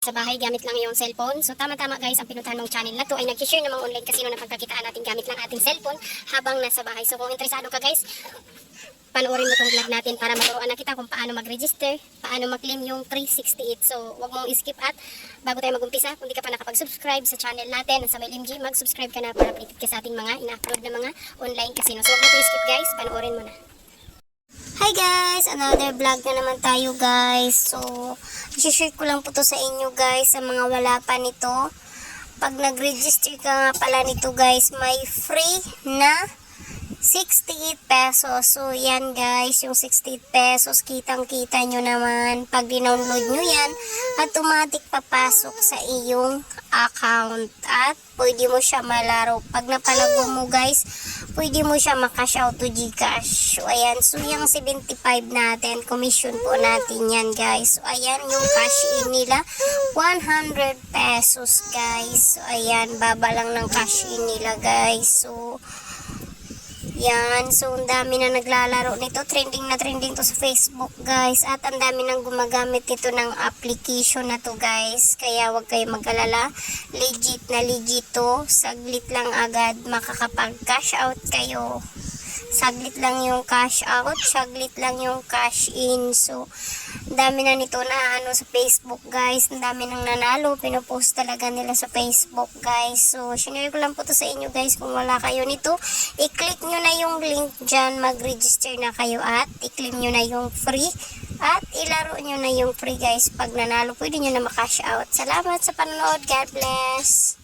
sa bahay gamit lang yung cellphone. So tama-tama guys, ang pinuntahan mong channel na to ay nag-share ng mga online casino na pagkakitaan natin gamit lang ating cellphone habang nasa bahay. So kung interesado ka guys, panoorin mo itong vlog natin para maturuan na kita kung paano mag-register, paano mag-claim yung 368. So wag mong skip at bago tayo mag-umpisa, kung di ka pa nakapag-subscribe sa channel natin sa MG, mag-subscribe ka na para updated ka sa ating mga ina-upload na mga online casino. So wag mo ito skip guys, panoorin mo na. Hi guys! Another vlog na naman tayo guys. So, i-share ko lang po to sa inyo guys sa mga wala pa nito. Pag nag-register ka nga pala nito guys, may free na 68 pesos. So, yan guys, yung 68 pesos, kitang-kita nyo naman. Pag dinownload nyo yan, automatic papasok sa iyong account. At pwede mo siya malaro. Pag napalago mo guys, pwede mo siya makash out to Gcash. So, ayan. So, yung 75 natin, commission po natin yan guys. So, ayan, yung cash in nila, 100 pesos guys. So, ayan, baba lang ng cash in nila guys. So, yan. So, ang dami na naglalaro nito. Trending na trending to sa Facebook, guys. At ang dami nang gumagamit nito ng application na to, guys. Kaya wag kayo mag-alala. Legit na legit to. Saglit lang agad makakapag-cash out kayo. Saglit lang yung cash out. Saglit lang yung cash in. So, ang dami na nito na ano sa Facebook, guys. Ang dami nang nanalo. Pinopost talaga nila sa Facebook, guys. So, sinare ko lang po to sa inyo, guys. Kung wala kayo nito, i-click nyo na yung link dyan. Mag-register na kayo at i-claim nyo na yung free. At ilaro nyo na yung free, guys. Pag nanalo, pwede nyo na makash out. Salamat sa panonood. God bless.